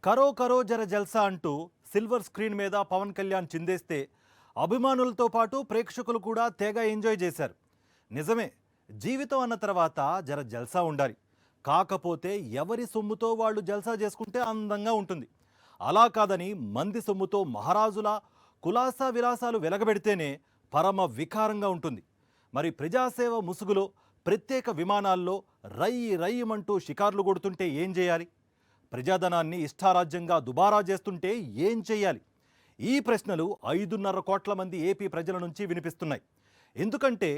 కరో కరో జర జల్సా అంటూ సిల్వర్ స్క్రీన్ మీద పవన్ కళ్యాణ్ చిందేస్తే అభిమానులతో పాటు ప్రేక్షకులు కూడా తెగ ఎంజాయ్ చేశారు. నిజమే, జీవితం అన్న తర్వాత జర జల్సా ఉండాలి. కాకపోతే ఎవరి సొమ్ముతో వాళ్ళు జల్సా చేసుకుంటే అందంగా ఉంటుంది. అలా కాదని మంది సొమ్ముతో మహారాజుల కులాసా విలాసాలు వెలగబెడితేనే పరమ వికారంగా ఉంటుంది. మరి ప్రజాసేవ ముసుగులో ప్రత్యేక విమానాల్లో రయ్యి రయ్యమంటూ షికార్లు కొడుతుంటే ఏం చేయాలి? ప్రజాధనాన్ని ఇష్టారాజ్యంగా దుబారా చేస్తుంటే ఏం చేయాలి? ఈ ప్రశ్నలు 5.5 కోట్ల మంది ఏపీ ప్రజల నుంచి వినిపిస్తున్నాయి. ఎందుకంటే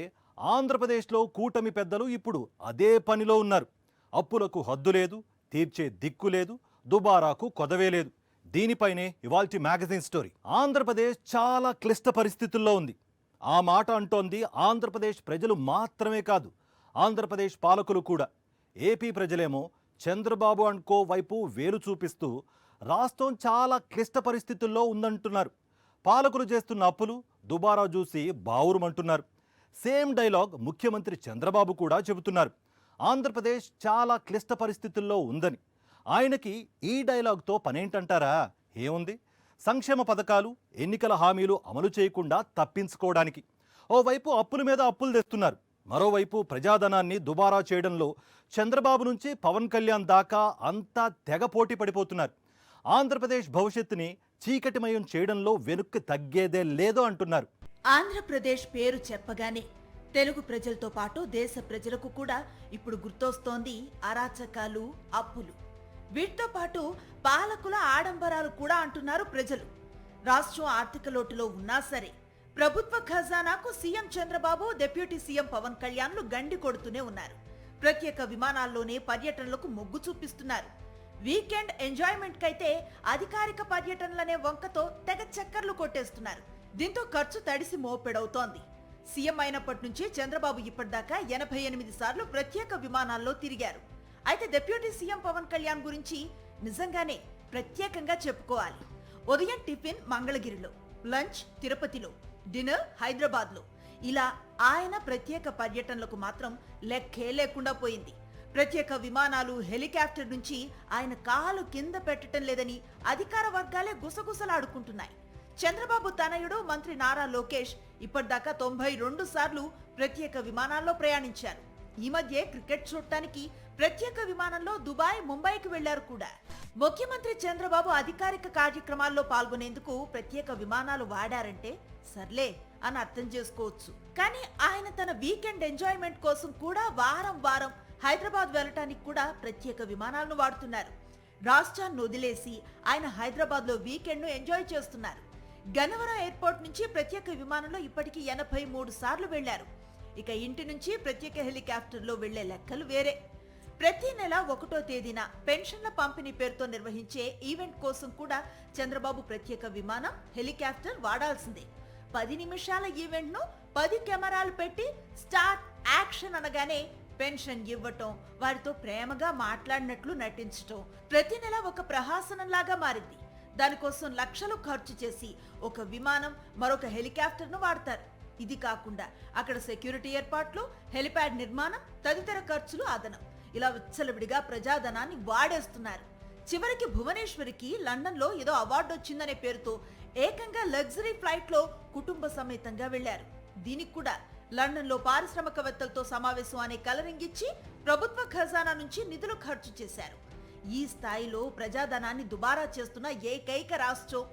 ఆంధ్రప్రదేశ్లో కూటమి పెద్దలు ఇప్పుడు అదే పనిలో ఉన్నారు. అప్పులకు హద్దు లేదు, తీర్చే దిక్కు లేదు, దుబారాకు కొదవే లేదు. దీనిపైనే ఇవాల్టి మ్యాగజైన్ స్టోరీ. ఆంధ్రప్రదేశ్ చాలా క్లిష్ట పరిస్థితుల్లో ఉంది. ఆ మాట అంటోంది ఆంధ్రప్రదేశ్ ప్రజలు మాత్రమే కాదు, ఆంధ్రప్రదేశ్ పాలకులు కూడా. ఏపీ ప్రజలేమో చంద్రబాబు అండ్ కో వైపు వేలు చూపిస్తూ రాష్ట్రం చాలా క్లిష్ట పరిస్థితుల్లో ఉందంటున్నారు. పాలకులు చేస్తున్న అప్పులు దుబారా చూసి బావురుమంటున్నారు. సేమ్ డైలాగ్ ముఖ్యమంత్రి చంద్రబాబు కూడా చెబుతున్నారు. ఆంధ్రప్రదేశ్ చాలా క్లిష్ట పరిస్థితుల్లో ఉందని. ఆయనకి ఈ డైలాగ్తో పనేంటంటారా? ఏముంది, సంక్షేమ పథకాలు, ఎన్నికల హామీలు అమలు చేయకుండా తప్పించుకోవడానికి. ఓవైపు అప్పుల మీద అప్పులు తెస్తున్నారు, మరోవైపు ప్రజాధనాన్ని దుబారా చేయడంలో చంద్రబాబు నుంచి పవన్ కళ్యాణ్ దాకా అంతా తెగ పోటీ పడిపోతున్నారు. ఆంధ్రప్రదేశ్ భవిష్యత్తుని చీకటిమయం చేయడంలో వెనుక్కి తగ్గేదే లేదో అంటున్నారు. ఆంధ్రప్రదేశ్ పేరు చెప్పగానే తెలుగు ప్రజలతో పాటు దేశ ప్రజలకు కూడా ఇప్పుడు గుర్తొస్తోంది అరాచకాలు, అప్పులు. వీటితో పాటు పాలకుల ఆడంబరాలు కూడా అంటున్నారు ప్రజలు. రాష్ట్రం ఆర్థిక లోటులో ఉన్నా సరే ప్రభుత్వ ఖజానాకు CM Chandrababu, deputy CM Pawan కళ్యాణ్లు గండి కొడుతూనే ఉన్నారు. ప్రత్యేక విమానాల్లోనే పర్యటనలకు మొగ్గు చూపిస్తున్నారు. వీకెండ్ ఎంజాయ్మెంట్ కైతే అధికారిక పర్యటనలనే వంకతో తెగ చక్కర్లు కొట్టేస్తున్నారు. దీంతో ఖర్చు తడిసి మోపెడవుతోంది. సీఎం అయినప్పటి నుంచి చంద్రబాబు ఇప్పటిదాకా 88 సార్లు ప్రత్యేక విమానాల్లో తిరిగారు. అయితే డిప్యూటీ సీఎం పవన్ కళ్యాణ్ గురించి నిజంగానే ప్రత్యేకంగా చెప్పుకోవాలి. ఉదయం టిఫిన్ మంగళగిరిలో, లంచ్ తిరుపతిలో, డిన్నర్ హైదరాబాద్లో, ఇలా ఆయన ప్రత్యేక పర్యటనలకు మాత్రం లెక్కే లేకుండా పోయింది. ప్రత్యేక విమానాలు, హెలికాప్టర్ నుంచి ఆయన కాలు కింద పెట్టడం లేదని అధికార వర్గాలే గుసగుసలాడుకుంటున్నాయి. చంద్రబాబు తనయుడు మంత్రి నారా లోకేష్ ఇప్పటిదాకా 92 సార్లు ప్రత్యేక విమానాల్లో ప్రయాణించారు. ఈ మధ్య క్రికెట్ చూడటానికి ప్రత్యేక విమానంలో దుబాయ్, ముంబైకి వెళ్లారు కూడా. ముఖ్యమంత్రి చంద్రబాబు అధికారిక కార్యక్రమాల్లో పాల్గొనేందుకు ప్రత్యేక విమానాలు వాడారంటే సర్లే అని అర్థం చేసుకోవచ్చు. కానీ ఆయన తన వీకెండ్ ఎంజాయ్మెంట్ కోసం కూడా వారం వారం హైదరాబాద్ వెళ్లటానికి కూడా ప్రత్యేక విమానాలను వాడుతున్నారు. రాష్ట్రాన్ని వదిలేసి ఆయన హైదరాబాద్ లో వీకెండ్ ను ఎంజాయ్ చేస్తున్నారు. గన్నవరం ఎయిర్పోర్ట్ నుంచి ప్రత్యేక విమానంలో ఇప్పటికీ 83 సార్లు వెళ్లారు. ఇక ఇంటి నుంచి ప్రత్యేక హెలికాప్టర్లో వెళ్లే లెక్కలు వేరే. ప్రతి నెల 1వ తేదీన పెన్షన్ల పంపిణీ పేరుతో నిర్వహించే ఈవెంట్ కోసం కూడా చంద్రబాబు ప్రత్యేక విమానం, హెలికాప్టర్ వాడాల్సిందే. 10 నిమిషాల ఈవెంట్ ను 10 కెమెరాలు పెట్టి స్టార్ట్ యాక్షన్ అనగానే పెన్షన్ ఇవ్వటం, వారితో ప్రేమగా మాట్లాడినట్లు నటించటం ప్రతి నెల ఒక ప్రహాసనంలాగా మారింది. దానికోసం లక్షలు ఖర్చు చేసి ఒక విమానం, మరొక హెలికాప్టర్ ను వాడతారు. ఇది కాకుండా అక్కడ సెక్యూరిటీ ఏర్పాట్లు, హెలిప్యాడ్ నిర్మాణం తదితర ఖర్చులు అదనం. ఇలా విచ్చలవిడిగా ప్రజాధనాన్ని వాడేస్తున్నారు. చివరికి భువనేశ్వరికి లండన్ లో ఏదో అవార్డు వచ్చిందనే పేరుతో ఏకంగా లగ్జరీ ఫ్లైట్ లో కుటుంబ సమేతంగా వెళ్లారు. దీనికి కూడా లండన్ లో పారిశ్రామికవేత్తలతో సమావేశం అనే కలరింగ్ ఇచ్చి ప్రభుత్వ ఖజానా నుంచి నిధులు ఖర్చు చేశారు. ఈ స్థాయిలో ప్రజాధనాన్ని దుబారా చేస్తున్న ఏకైక రాష్ట్రం,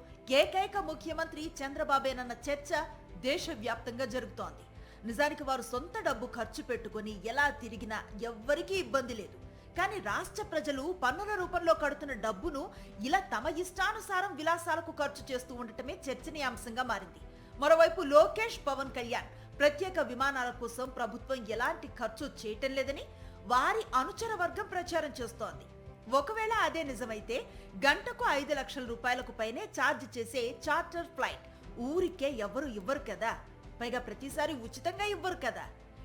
ఏకైక ముఖ్యమంత్రి చంద్రబాబేనన్న చర్చ దేశవ్యాప్తంగా జరుగుతోంది. నిజానికి వారు సొంత డబ్బు ఖర్చు పెట్టుకుని ఎలా తిరిగినా ఎవ్వరికీ ఇబ్బంది లేదు. కానీ రాష్ట్ర ప్రజలు పన్నుల రూపంలో కడుతున్న డబ్బును ఇలా తమ ఇష్టానుసారం విలాసాలకు ఖర్చు చేస్తూ ఉండటమే చర్చనీయాంశంగా మారింది. మరోవైపు లోకేష్, పవన్ కళ్యాణ్ ప్రత్యేక విమానాల కోసం ప్రభుత్వం ఎలాంటి ఖర్చు చేయటం లేదని వారి అనుచర వర్గం ప్రచారం చేస్తోంది. ఒకవేళ అదే నిజమైతే గంటకు 5 లక్షల రూపాయలకు పైనే ఛార్జ్ చేసే చార్టర్ ఫ్లైట్ ఊరికే ఎవరు ఇవ్వరు కదా, పైగా ప్రతిసారి ఉచితంగా ఇవ్వరు కదా.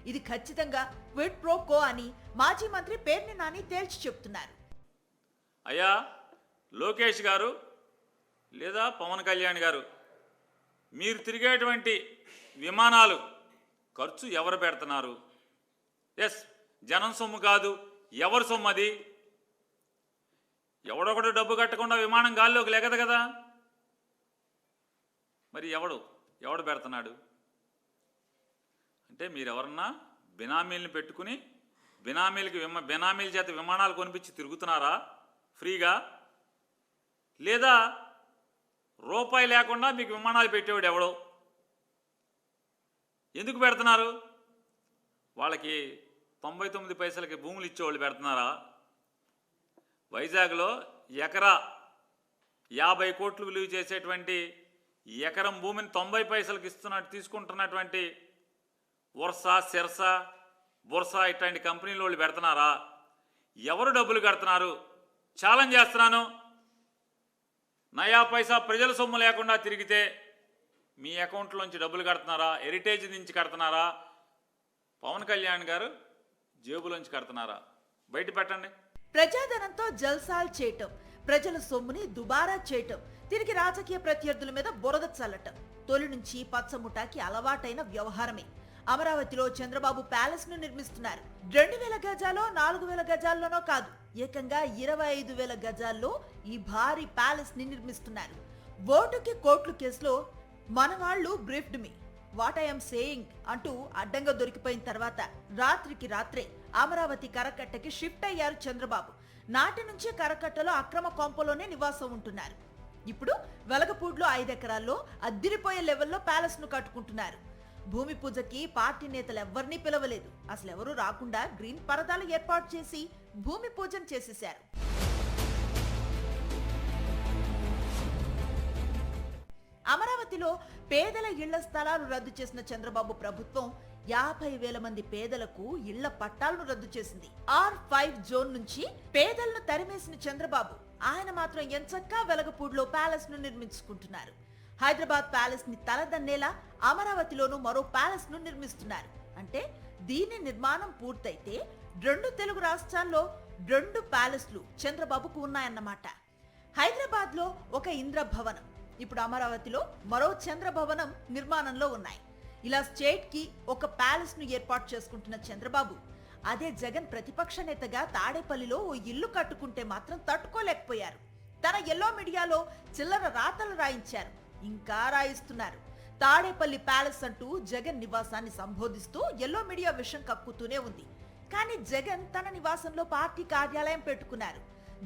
ఇది ఖచ్చితంగా క్విడ్ ప్రో కో అని మాజీ మంత్రి పేర్ని నాని తేల్చి చెప్తున్నారు. అయ్యా లోకేష్ గారు లేదా పవన్ కళ్యాణ్ గారు, మీరు తిరిగేటువంటి విమానాలు ఖర్చు ఎవరు పెడుతున్నారు? ఎస్, జనం సొమ్ము కాదు, ఎవరి సొమ్ము అది? ఎవడొకడు డబ్బు కట్టకుండా విమానం గాల్లోకి లెగదు కదా. మరి ఎవడు పెడుతున్నాడు అంటే మీరెవరన్నా బినామీలను పెట్టుకుని బినామీల చేత విమానాలు కొనిపించి తిరుగుతున్నారా ఫ్రీగా? లేదా రూపాయి లేకుండా మీకు విమానాలు పెట్టేవాడు ఎవడో? ఎందుకు పెడుతున్నారు? వాళ్ళకి 99 పైసలకి భూములు ఇచ్చేవాళ్ళు పెడుతున్నారా? వైజాగ్లో ఎకరా 50 కోట్లు విలువ చేసేటువంటి ఎకరం భూమిని 90 పైసలకి తీసుకుంటున్నటువంటి వర్సా, సిర్స, బుర్సా ఇట్లాంటి కంపెనీలు వాళ్ళు పెడుతున్నారా? ఎవరు డబ్బులు కడుతున్నారు? ఛాలెంజ్ చేస్తున్నాను. నయా పైసా ప్రజల సొమ్ము లేకుండా తిరిగితే మీ అకౌంట్లోంచి డబ్బులు కడుతున్నారా? హెరిటేజ్ నుంచి కడుతున్నారా? పవన్ కళ్యాణ్ గారు జేబులోంచి కడుతున్నారా? బయట పెట్టండి. ప్రజాధనంతో జల్సాలు చేయటం, ప్రజల సొమ్ముని దుబారా చేయటం, తిరిగి రాజకీయ ప్రత్యర్థుల మీద బురద చల్లటం తొలి నుంచి పచ్చముఠాకి అలవాటైన వ్యవహారమే. అమరావతిలో చంద్రబాబు ప్యాలెస్ ను నిర్మిస్తున్నారు. 2000 గజాలో 4000 గజాల్లోనో కాదు, ఏకంగా 25,000 గజాల్లో ఈ భారీ ప్యాలెస్ ని నిర్మిస్తున్నారు. ఓటుకి కోట్లు కేసులో మన వాళ్ళు briefed me what I'm saying అంటూ అడ్డంగా దొరికిపోయిన తర్వాత రాత్రికి రాత్రే అమరావతి కరకట్టకి షిఫ్ట్ అయ్యారు చంద్రబాబు. నాటి నుంచి కరకట్టలో అక్రమ కొంపలోనే నివాసం ఉంటున్నారు. ఇప్పుడు వెలగపూడిలో 5 ఎకరాల్లో అద్దిరిపోయే లెవెల్లో ప్యాలెస్ ను కట్టుకుంటున్నారు. భూమి పూజకి పార్టీ నేతలు ఎవ్వరినీ పిలవలేదు. అసలెవరూ రాకుండా గ్రీన్ పరదాలు ఏర్పాటు చేసి భూమి పూజను చేసేశారు. అమరావతిలో పేదల ఇళ్ల స్థలాలు రద్దు చేసిన చంద్రబాబు ప్రభుత్వం 50,000 మంది పేదలకు ఇళ్ల పట్టాలను రద్దు చేసింది. R5 జోన్ నుంచి పేదలను తరిమేసిన చంద్రబాబు ఆయన మాత్రం ఎంచక్కా వెలగపూడిలో ప్యాలెస్ ను నిర్మించుకుంటున్నారు. హైదరాబాద్ ప్యాలెస్ ని తలదన్నేలా అమరావతిలోనూ మరో ప్యాలెస్ ను నిర్మిస్తున్నారు. అంటే దీని నిర్మాణం పూర్తయితే 2 తెలుగు రాష్ట్రాల్లో 2 ప్యాలెస్లు చంద్రబాబుకు ఉన్నాయన్నమాట. హైదరాబాద్ లో ఒక ఇంద్రభవనం, ఇప్పుడు అమరావతిలో మరో చంద్రభవనం నిర్మాణంలో ఉన్నాయి. ఇలా స్టేట్ కి ఒక ప్యాలెస్ ను ఏర్పాటు చేసుకుంటున్న చంద్రబాబు అదే జగన్ ప్రతిపక్ష నేతగా తాడేపల్లిలో ఓ ఇల్లు కట్టుకుంటే మాత్రం తట్టుకోలేకపోయారు. తన ఎల్లో మీడియాలో చిల్లర రాతలు రాయించారు, ఇంకా రాయిస్తున్నారు. తాడేపల్లి ప్యాలెస్ అంటూ జగన్ నివాసాన్ని సంబోధిస్తూ ఎల్లో మీడియా విషం కక్కుతూనే ఉంది. కానీ జగన్ తన నివాసంలో పార్టీ కార్యాలయం పెట్టుకున్నారు.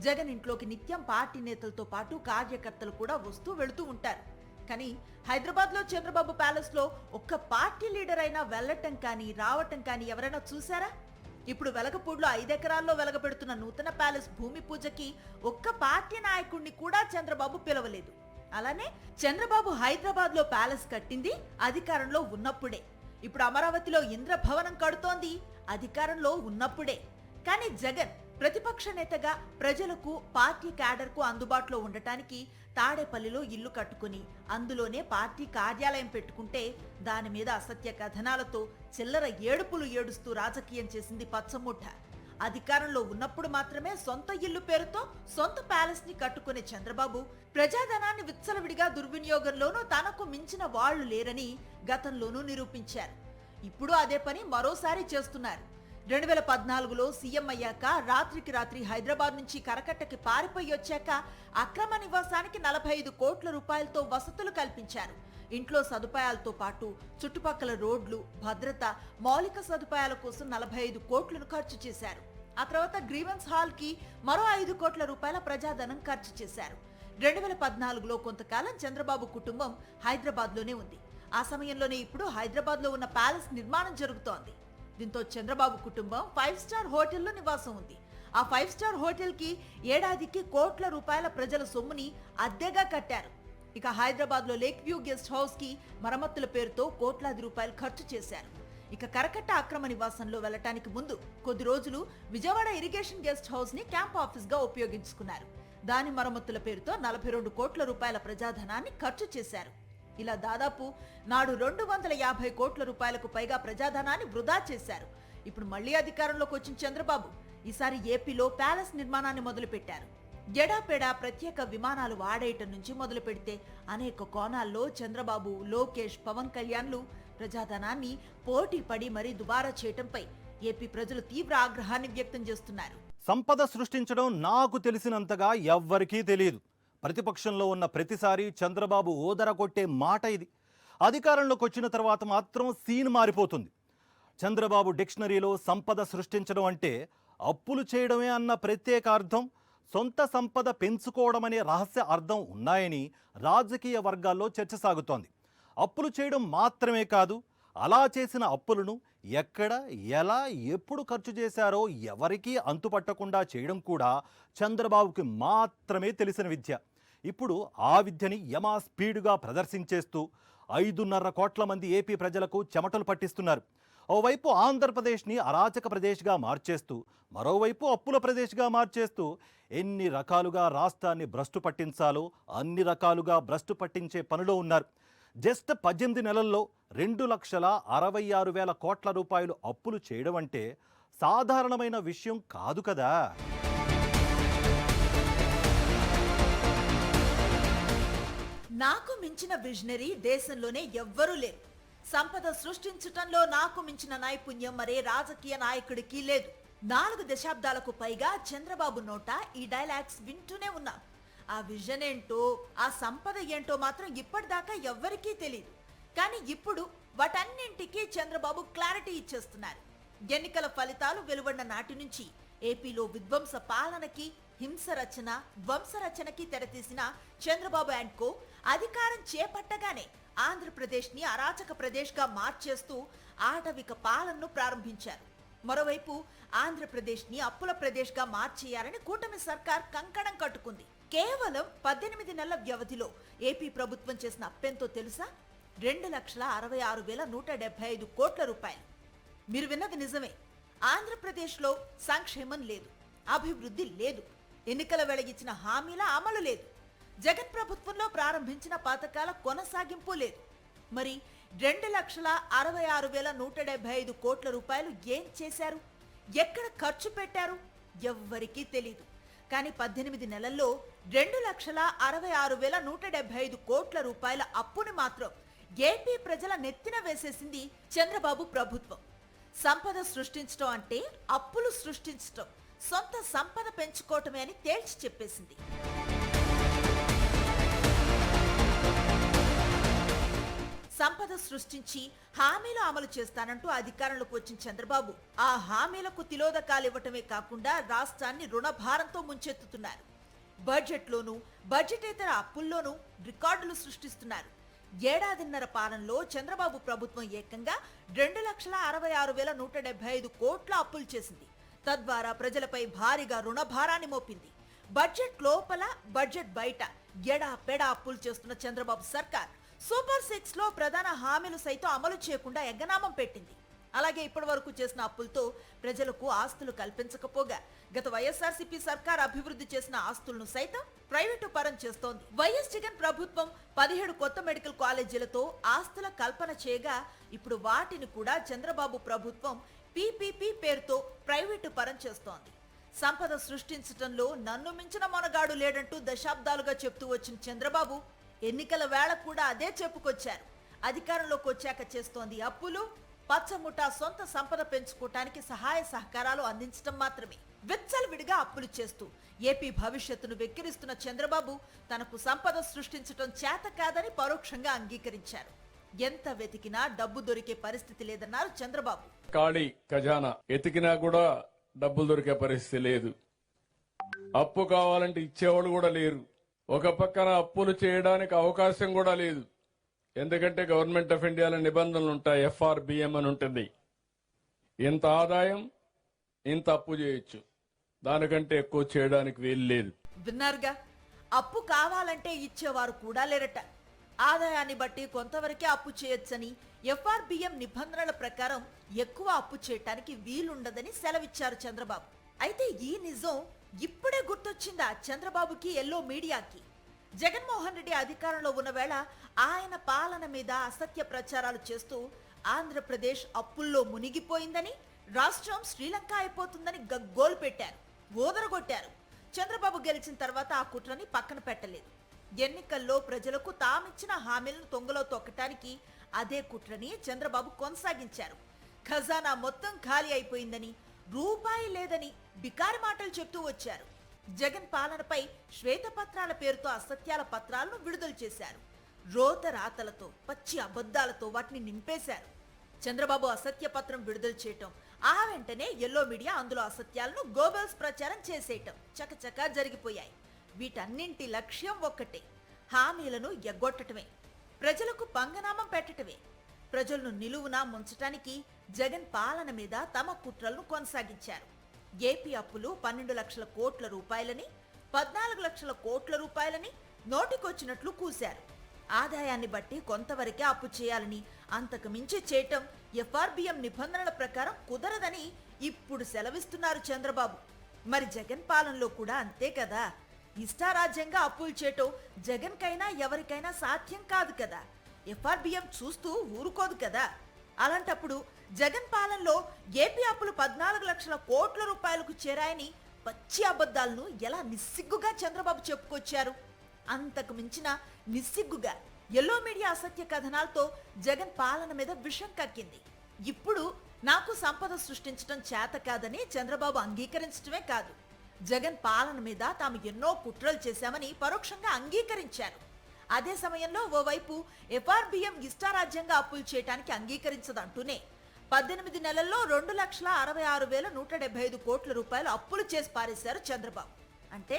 జగన్ ఇంట్లోకి నిత్యం పార్టీ నేతలతో పాటు కార్యకర్తలు కూడా వస్తూ వెళుతూ ఉంటారు. కానీ హైదరాబాద్ లో చంద్రబాబు ప్యాలెస్ లో ఒక్క పార్టీ లీడర్ అయినా వెళ్ళటం కానీ రావటం కానీ ఎవరైనా చూసారా? ఇప్పుడు వెలగపూడిలో 5 ఎకరాల్లో వెలగబెడుతున్న నూతన ప్యాలెస్ భూమి పూజకి ఒక్క పార్టీ నాయకుడిని కూడా చంద్రబాబు పిలవలేదు. అలానే చంద్రబాబు హైదరాబాద్ లో ప్యాలెస్ కట్టింది అధికారంలో ఉన్నప్పుడే. ఇప్పుడు అమరావతిలో ఇంద్రభవనం కడుతోంది అధికారంలో ఉన్నప్పుడే. కానీ జగన్ ప్రతిపక్ష నేతగా ప్రజలకు పార్టీ క్యాడర్ కు అందుబాటులో ఉండటానికి తాడేపల్లిలో ఇల్లు కట్టుకుని అందులోనే పార్టీ కార్యాలయం పెట్టుకుంటే దాని మీద అసత్య కథనాలతో చిల్లర ఏడుపులు ఏడుస్తూ రాజకీయం చేసింది పచ్చముఠ. అధికారంలో ఉన్నప్పుడు మాత్రమే సొంత ఇల్లు పేరుతో సొంత ప్యాలెస్ ని కట్టుకునే చంద్రబాబు ప్రజాధనాన్ని విచ్చలవిడిగా దుర్వినియోగంలోనూ తనకు మించిన వాళ్లు లేరని గతంలోనూ నిరూపించారు. ఇప్పుడు అదే పని మరోసారి చేస్తున్నారు. 2014లో సీఎం అయ్యాక రాత్రికి రాత్రి హైదరాబాద్ నుంచి కరకట్టకి పారిపోయి వచ్చాక అక్రమ నివాసానికి 45 కోట్ల రూపాయలతో వసతులు కల్పించారు. ఇంట్లో సదుపాయాలతో పాటు చుట్టుపక్కల రోడ్లు, భద్రత, మౌలిక సదుపాయాల కోసం 45 కోట్లను ఖర్చు చేశారు. ఆ తర్వాత గ్రీవెన్స్ హాల్ కి మరో 5 కోట్ల రూపాయల ప్రజాధనం ఖర్చు చేశారు. 2014లో కొంతకాలం చంద్రబాబు కుటుంబం హైదరాబాద్ లోనే ఉంది. ఆ సమయంలోనే ఇప్పుడు హైదరాబాద్ లో ఉన్న ప్యాలెస్ నిర్మాణం జరుగుతోంది. దీంతో చంద్రబాబు కుటుంబం 5 స్టార్ హోటల్లో నివాసం ఉంది. ఆ 5 స్టార్ హోటల్ కి ఏడాదికి కోట్ల రూపాయల ప్రజల సొమ్ముని అద్దెగా కట్టారు. ఇక హైదరాబాద్ లో లేక్ వ్యూ గెస్ట్ హౌస్ కి మరమ్మతుల పేరుతో కోట్లాది రూపాయలు ఖర్చు చేశారు. ఇక కరకట్ట అక్రమ నివాసంలో వెళ్లటానికి ముందు కొద్ది రోజులు విజయవాడ ఇరిగేషన్ గెస్ట్ హౌస్ ని క్యాంప్ ఆఫీస్ గా ఉపయోగించుకున్నారు. దాని మరమ్మతుల పేరుతో 42 కోట్ల రూపాయల ప్రజాధనాన్ని ఖర్చు చేశారు. ఇలా దాదాపు నాడు 250 కోట్ల రూపాయలకు పైగా ప్రజాధనాన్ని వృధా చేశారు. ఇప్పుడు మళ్లీ అధికారంలోకి వచ్చిన చంద్రబాబు ఈసారి ఏపీలో ప్యాలెస్ నిర్మాణాన్ని మొదలుపెట్టారు. ఎడాపెడా ప్రత్యేక విమానాలు వాడేయటం నుంచి మొదలు పెడితే అనేక కోణాల్లో చంద్రబాబు, లోకేష్, పవన్ కళ్యాణ్లు ప్రజాధనాన్ని పోటీ పడి మరీ దుబారా చేయటంపై ఏపీ ప్రజలు తీవ్ర ఆగ్రహాన్ని వ్యక్తం చేస్తున్నారు. సంపద సృష్టించడం నాకు తెలిసినంతగా ఎవ్వరికీ తెలియదు. ప్రతిపక్షంలో ఉన్న ప్రతిసారి చంద్రబాబు ఓదర కొట్టే మాట ఇది. అధికారంలోకి వచ్చిన తర్వాత మాత్రం సీన్ మారిపోతుంది. చంద్రబాబు డిక్షనరీలో సంపద సృష్టించడం అంటే అప్పులు చేయడమే అన్న ప్రత్యేక అర్థం, సొంత సంపద పెంచుకోవడం అనే రహస్య అర్థం ఉన్నాయని రాజకీయ వర్గాల్లో చర్చ సాగుతోంది. అప్పులు చేయడం మాత్రమే కాదు, అలా చేసిన అప్పులను ఎక్కడ, ఎలా, ఎప్పుడు ఖర్చు చేశారో ఎవరికీ అంతుపట్టకుండా చేయడం కూడా చంద్రబాబుకి మాత్రమే తెలిసిన విద్య. ఇప్పుడు ఆ విద్యని యమా స్పీడుగా ప్రదర్శించేస్తూ 5.5 కోట్ల మంది ఏపీ ప్రజలకు చెమటలు పట్టిస్తున్నారు. ఓవైపు ఆంధ్రప్రదేశ్ని అరాచక ప్రదేశ్గా మార్చేస్తూ, మరోవైపు అప్పుల ప్రదేశ్గా మార్చేస్తూ ఎన్ని రకాలుగా రాష్ట్రాన్ని భ్రష్టు పట్టించాలో అన్ని రకాలుగా భ్రష్టు పట్టించే పనిలో ఉన్నారు. జస్ట్ 18 నెలల్లో 2,66,000 కోట్ల రూపాయలు అప్పులు చేయడం అంటే సాధారణమైన విషయం కాదు కదా. నాకు మించిన విజనరీ దేశంలోనే ఎవ్వరూ లేరు. సంపద సృష్టించటంలో నాకు మించిన నైపుణ్యం మరే రాజకీయ నాయకుడికి లేదు. 4 దశాబ్దాలకు పైగా చంద్రబాబు నోట ఈ డైలాగ్స్ వింటూనే ఉన్నాం. ఆ విజన్ ఏంటో, ఆ సంపద ఏంటో మాత్రం ఇప్పటిదాకా ఎవ్వరికీ తెలియదు. కానీ ఇప్పుడు వాటన్నింటికీ చంద్రబాబు క్లారిటీ ఇచ్చేస్తున్నారు. ఎన్నికల ఫలితాలు వెలువడిన నాటి నుంచి ఏపీలో విధ్వంస పాలనకి, హింసరచన, ధ్వంసరచనకి తెరతీసిన చంద్రబాబు అండ్ కో అధికారం చేపట్టగానే ఆంధ్రప్రదేశ్ని అరాచక ప్రదేశ్గా మార్చేస్తూ ఆటవిక పాలనను ప్రారంభించారు. మరోవైపు ఆంధ్రప్రదేశ్ని అప్పుల ప్రదేశ్గా మార్చేయాలని కూటమి సర్కార్ కంకణం కట్టుకుంది. కేవలం 18 నెలల వ్యవధిలో ఏపీ ప్రభుత్వం చేసిన అప్పెంతో తెలుసా? 2,66,175 కోట్ల రూపాయలు. మీరు విన్నది నిజమే. ఆంధ్రప్రదేశ్లో సంక్షేమం లేదు, అభివృద్ధి లేదు, ఎన్నికల వేళ ఇచ్చిన హామీల అమలు లేదు, జగన్ ప్రభుత్వంలో ప్రారంభించిన పథకాల కొనసాగింపు లేదు. మరి 2,66,175 కోట్ల రూపాయలు ఏం చేశారు, ఎక్కడ ఖర్చు పెట్టారు ఎవ్వరికీ తెలీదు. కానీ 18 నెలల్లో 2,66,175 కోట్ల రూపాయల అప్పుని మాత్రం ఏపీ ప్రజల నెత్తిన వేసేసింది చంద్రబాబు ప్రభుత్వం. సంపద సృష్టించడం అంటే అప్పులు సృష్టించడం, సొంత సంపద పెంచుకోవటమే అని తేల్చి చెప్పేసింది. సంపద సృష్టించి హామీలు అమలు చేస్తానంటూ అధికారంలోకి వచ్చిన చంద్రబాబు ఆ హామీలకు తిలోదకాలు ఇవ్వటమే కాకుండా రాష్ట్రాన్ని రుణభారంతో ముంచెత్తుతున్నారు. బడ్జెట్లోనూ, బడ్జెటేతర అప్పుల్లోనూ రికార్డులు సృష్టిస్తున్నారు. ఏడాదిన్నర పాలనలో చంద్రబాబు ప్రభుత్వం ఏకంగా 2,66,175 కోట్ల అప్పులు చేసింది. తద్వారా ప్రజలపై భారీగా రుణభారాన్ని మోపింది. బడ్జెట్ లోపల, బడ్జెట్ బయట ఎడాపెడా అప్పులు చేస్తున్న చంద్రబాబు సర్కార్ సూపర్ 6 లో ప్రధాన హామీలు సైతం అమలు చేయకుండా ఎగ్గనామం పెట్టింది. అలాగే ఇప్పటి వరకు చేసిన అప్పులతో ప్రజలకు ఆస్తులు కల్పించకపోగా గత వైఎస్ఆర్సీపీ సర్కార్ అభివృద్ధి చేసిన ఆస్తులను సైతం ప్రైవేటు పరం చేస్తోంది. వైఎస్ జగన్ ప్రభుత్వం 17 కొత్త మెడికల్ కాలేజీలతో ఆస్తుల కల్పన చేయగా ఇప్పుడు వాటిని కూడా చంద్రబాబు ప్రభుత్వం పీపీపీ పేరుతో ప్రైవేటు పరం చేస్తోంది. సంపద సృష్టించడంలో నన్ను మించిన మొనగాడు లేడంటూ దశాబ్దాలుగా చెప్తూ వచ్చిన చంద్రబాబు ఎన్నికల వేళ కూడా అదే చెప్పుకొచ్చారు. అధికారంలోకి వచ్చాక చేస్తోంది అప్పులు, పచ్చముఠా సొంత సంపద పెంచుకోవటానికి సహాయ సహకారాలు అందించడం మాత్రమే. విచ్చలవిడిగా అప్పులు చేస్తూ ఏపీ భవిష్యత్తును వెక్కిరిస్తున్న చంద్రబాబు తనకు సంపద సృష్టించడం చేత కాదని పరోక్షంగా అంగీకరించారు. ఎంత వెతికినా డబ్బు దొరికే పరిస్థితి లేదన్నారు చంద్రబాబు. ఖాళీ ఖజానా ఎతికినా కూడా డబ్బులు దొరికే పరిస్థితి లేదు. అప్పు కావాలంటే ఇచ్చేవాళ్ళు కూడా లేరు. ఒక పక్కన అప్పులు చేయడానికి అవకాశం కూడా లేదు. ఎందుకంటే గవర్నమెంట్ ఆఫ్ ఇండియాలో నిబంధనలు ఉంటాయి. FRBM అని ఉంటుంది. ఇంత ఆదాయం ఇంత అప్పు చేయొచ్చు, దానికంటే ఎక్కువ చేయడానికి వీలు లేదు. విన్నారుగా, అప్పు కావాలంటే ఇచ్చేవారు కూడా లేరట. ఆదాయాన్ని బట్టి కొంతవరకే అప్పు చేయొచ్చని, FRBM నిబంధనల ప్రకారం ఎక్కువ అప్పు చేయటానికి వీలుండదని సెలవిచ్చారు చంద్రబాబు. అయితే ఈ నిజం ఇప్పుడే గుర్తొచ్చిందా చంద్రబాబుకి, ఎల్లో మీడియాకి? జగన్మోహన్ రెడ్డి అధికారంలో ఉన్న వేళ ఆయన పాలన మీద అసత్య ప్రచారాలు చేస్తూ ఆంధ్రప్రదేశ్ అప్పుల్లో మునిగిపోయిందని, రాష్ట్రం శ్రీలంక అయిపోతుందని గగ్గోలు పెట్టారు, ఓదరగొట్టారు. చంద్రబాబు గెలిచిన తర్వాత ఆ కుట్రని పక్కన పెట్టలేదు. ఎన్నికల్లో ప్రజలకు తామిచ్చిన హామీలను తొంగలో తొక్కటానికి అదే కుట్రని చంద్రబాబు కొనసాగించారు. ఖజానా మొత్తం ఖాళీ అయిపోయిందని, రూపాయి లేదని, బికారి మాటలు చెప్తూ వచ్చారు. జగన్ పాలనపై శ్వేతపత్రాల పేరుతో అసత్యాల పత్రాలను విడుదల చేశారు. రోత రాతలతో, పచ్చి అబద్ధాలతో వాటిని నింపేశారు. చంద్రబాబు అసత్య పత్రం విడుదల చేయటం, ఆ వెంటనే ఎల్లో మీడియా అందులో అసత్యాలను గోబెల్స్ ప్రచారం చేసేయటం చకచకా జరిగిపోయాయి. వీటన్నింటి లక్ష్యం ఒక్కటే, హామీలను ఎగ్గొట్టటమే, ప్రజలకు పంగనామం పెట్టటమే. ప్రజలను నిలువునా ముంచటానికి జగన్ పాలన మీద తమ కుట్రలను కొనసాగించారు. ఏపీ అప్పులు 12 లక్షల కోట్ల రూపాయలని, 14 లక్షల కోట్ల రూపాయలని నోటికొచ్చినట్లు కూశారు. ఆదాయాన్ని బట్టి కొంతవరకే అప్పు చేయాలని, అంతకు మించి చేయటం ఎఫ్ఆర్బిఎం నిబంధనల ప్రకారం కుదరదని ఇప్పుడు సెలవిస్తున్నారు చంద్రబాబు. మరి జగన్ పాలనలో కూడా అంతే కదా. ఇష్టారాజ్యంగా అప్పులు చేయటం జగన్ కైనా ఎవరికైనా సాధ్యం కాదు కదా. ఎఫ్ఆర్బిఎం చూస్తూ ఊరుకోదు కదా. అలాంటప్పుడు జగన్ పాలనలో ఏపీ అప్పులు 14 లక్షల కోట్ల రూపాయలకు చేరాయని పచ్చి అబద్ధాలను ఎలా నిస్సిగ్గుగా చంద్రబాబు చెప్పుకొచ్చారు. అంతకు మించిన నిస్సిగ్గుగా ఎల్లో మీడియా అసత్య కథనాలతో జగన్ పాలన మీద విషం కక్కింది. ఇప్పుడు నాకు సంపద సృష్టించడం చేత కాదని చంద్రబాబు అంగీకరించడమే కాదు, జగన్ పాలన మీద తాము ఎన్నో కుట్రలు చేశామని పరోక్షంగా అంగీకరించారు. అదే సమయంలో ఓవైపు ఎఫ్ఆర్బిఎం ఇష్టారాజ్యంగా అప్పులు చేయడానికి అంగీకరించదంటూనే 18 నెలల్లో 2,66,175 కోట్ల రూపాయలు అప్పులు చేసి పారేశారు చంద్రబాబు. అంటే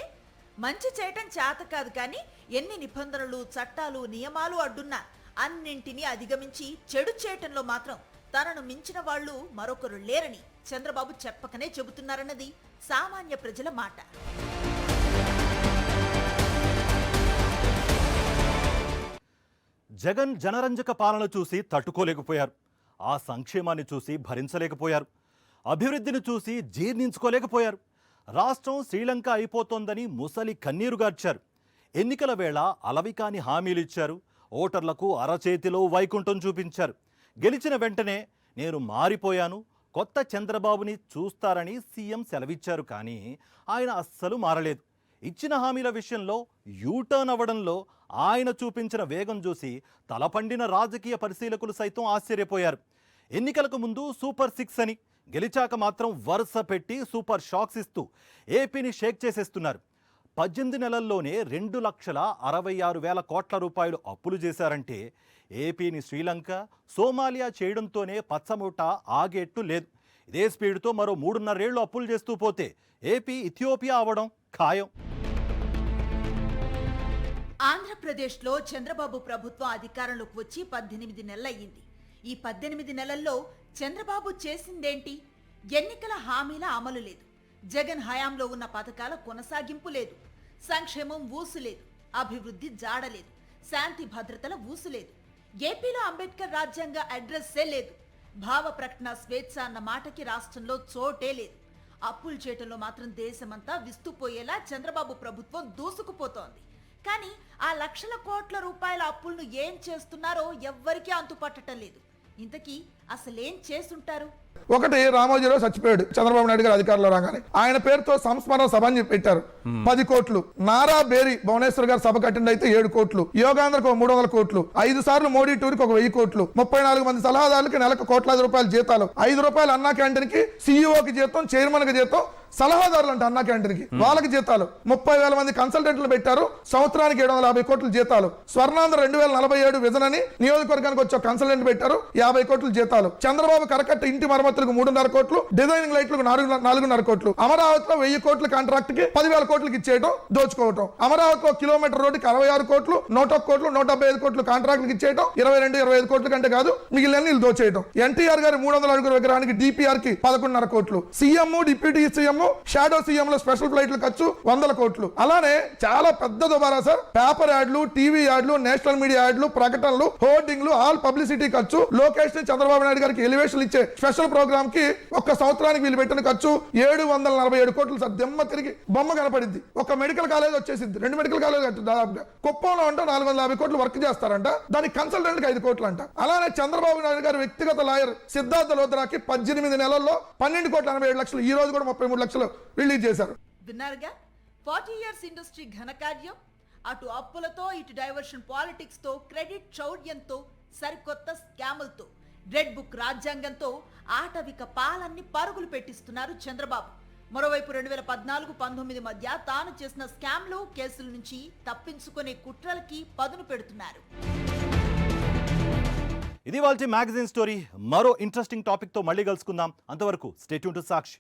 మంచి చేయటం చేత కాదు, కానీ ఎన్ని నిబంధనలు, చట్టాలు, నియమాలు అడ్డున్నా అన్నింటినీ అధిగమించి చెడు చేయటంలో మాత్రం తనను మించిన వాళ్ళు మరొకరు లేరని చంద్రబాబు చెప్పకనే చెబుతున్నారన్నది సామాన్య ప్రజల మాట. జగన్ జనరంజక పాలన చూసి తట్టుకోలేకపోయారు. ఆ సంక్షేమాన్ని చూసి భరించలేకపోయారు. అభివృద్ధిని చూసి జీర్ణించుకోలేకపోయారు. రాష్ట్రం శ్రీలంక అయిపోతోందని ముసలి కన్నీరుగార్చారు. ఎన్నికల వేళ అలవికాని హామీలిచ్చారు. ఓటర్లకు అరచేతిలో వైకుంఠం చూపించారు. గెలిచిన వెంటనే నేను మారిపోయాను, కొత్త చంద్రబాబుని చూస్తారని సీఎం సెలవిచ్చారు. కానీ ఆయన అస్సలు మారలేదు. ఇచ్చిన హామీల విషయంలో యూటర్న్ అవ్వడంలో ఆయన చూపించిన వేగం చూసి తలపండిన రాజకీయ పరిశీలకులు సైతం ఆశ్చర్యపోయారు. ఎన్నికలకు ముందు సూపర్ 6 అని, గెలిచాక మాత్రం వరుస పెట్టి సూపర్ షాక్స్ ఇస్తూ ఏపీని షేక్ చేసేస్తున్నారు. 18 నెలల్లోనే 2,66,000 కోట్ల రూపాయలు అప్పులు చేశారంటే ఏపీని శ్రీలంక, సోమాలియా చేయడంతోనే పచ్చమూట ఆగేట్టు లేదు. ఇదే స్పీడ్తో మరో 3.5 ఏళ్లు అప్పులు చేస్తూ పోతే ఏపీ ఇథియోపియా అవడం ఖాయం. ఆంధ్రప్రదేశ్లో చంద్రబాబు ప్రభుత్వం అధికారంలోకి వచ్చి 18 నెలలయ్యింది. ఈ 18 నెలల్లో చంద్రబాబు చేసిందేంటి? ఎన్నికల హామీల అమలు లేదు, జగన్ హయాంలో ఉన్న పథకాల కొనసాగింపు లేదు, సంక్షేమం ఊసు లేదు, అభివృద్ధి జాడలేదు, శాంతి భద్రతల ఊసు లేదు, ఏపీలో అంబేద్కర్ రాజ్యాంగ అడ్రస్సే లేదు, భావ ప్రకటన స్వేచ్ఛ అన్న మాటకి రాష్ట్రంలో చోటే లేదు. అప్పులు చేయటంలో మాత్రం దేశమంతా విస్తుపోయేలా చంద్రబాబు ప్రభుత్వం దూసుకుపోతోంది. కానీ ఆ లక్షల కోట్ల రూపాయల అప్పులను ఏం చేస్తున్నారో ఎవ్వరికీ అంతుపట్టడం లేదు. ఇంతకీ అసలేం చేసుంటారు? ఒకటి, రామోజీరావు చచ్చిపోయాడు చంద్రబాబు నాయుడు గారు అధికారంలో రాగానే. ఆయన పేరుతో సంస్మరణ సభ అని పెట్టారు, 10 కోట్లు. నారా బేరి భువనేశ్వర్ గారు సభ కట్టిండి అయితే 7 కోట్లు. యోగాంధ్రకు 300 కోట్లు. 5 సార్లు మోడీ టూర్కి 1000 కోట్లు. 34 మంది సలహాదారులకి నెలకు ₹1,00,000 జీతాలు. ₹5 అన్నా క్యాంటీన్ కి, సీఈఓకి జీతం, చైర్మన్ కి జీతం, సలహాదారులు అంటే అన్నా క్యాంటీన్ కి వాళ్ళకి జీతాలు. 30,000 మంది కన్సల్టెంట్లు పెట్టారు, సంవత్సరానికి 750 కోట్ల జీతాలు. స్వర్ణాంధ్ర 2047 విజన్ అని నియోజకవర్గానికి వచ్చే కన్సల్టెంట్ పెట్టారు, 50 కోట్ల జీతాలు. చంద్రబాబు కరకట్ట ఇంటి మరమ్మతులకు 3.5 కోట్లు, డిజైనింగ్ లైట్లకు 4.5 కోట్లు. అమరావతిలో 1000 కోట్ల కాంట్రాక్ట్ కి 10,000 కోట్లకి ఇచ్చేయడం, దోచుకోవటం. అమరావతిలో కిలోమీటర్ రోడ్డుకి 66 కోట్లు, 101 కోట్లు, 175 కోట్లు కాంట్రాక్ట్కి ఇచ్చేయడం, 22-25 కోట్ల కంటే కాదు మిగిలిన నీళ్ళు దోచేయడం. ఎన్టీఆర్ గారి 300 అడుగుల విగ్రహానికి డిపిఆర్ కి 11.5 కోట్లు. CM, deputy CM, shadow CM లో స్పెషల్ ఫ్లైట్ల ఖర్చు 100 కోట్లు. అలానే చాలా పెద్ద దుబారా సార్. పేపర్ యాడ్లు, టీవీ యాడ్లు, నేషనల్ మీడియా యాడ్లు, ప్రకటనలు, హోర్డింగ్లు, ఆల్ పబ్లిసిటీ ఖర్చు. లోకేష్ ని చంద్రబాబు నాయుడు గారికి ఎలివేషన్ ఇచ్చే స్పెషల్ ప్రోగ్రామ్ కి ఒక్క సంవత్సరానికి వీళ్ళు పెట్టిన ఖర్చు 747 కోట్లు సార్. దెమ్మ తిరిగి బొమ్మ కనపడింది. ఒక మెడికల్ కాలేజ్ వచ్చేసింది, 2 మెడికల్ కాలేజ్ దాదాపుగా. కుప్పంలో అంటే 450 కోట్లు వర్క్ చేస్తారంట, దానికి కన్సల్టెంట్ కి 5 కోట్లు అంట. అలానే చంద్రబాబు నాయుడు గారి వ్యక్తిగత లాయర్ సిద్ధార్థ లోత్రాకి 18 నెలల్లో 12,87,00,000, ఈ రోజు కూడా 33 లక్షలు రిలీజ్ చేశారు. విన్నారుగా, 40 ఇయర్స్ ఇండస్ట్రీ ఘనకార్యం. అటు అప్పులతో, ఇటు డైవర్షన్ పాలిటిక్స్ తో, క్రెడిట్ చౌర్యంతో, సరికొత్త స్కాములతో, రెడ్ బుక్ రాజ్యాంగంతో ఆటవిక పాలన్ని పరుగులు పెట్టిస్తున్నారు చంద్రబాబు. మరోవైపు 2014-19 మధ్య తాను చేసిన స్కామ్లు కేసుల నుంచి తప్పించుకునే కుట్రలకి పదును పెడుతున్నారు. ఇది వాళ్ళ మ్యాగజైన్ స్టోరీ. మరో ఇంట్రెస్టింగ్ టాపిక్తో మళ్ళీ కలుసుకుందాం. అంతవరకు స్టే ట్యూన్ టు సాక్షి.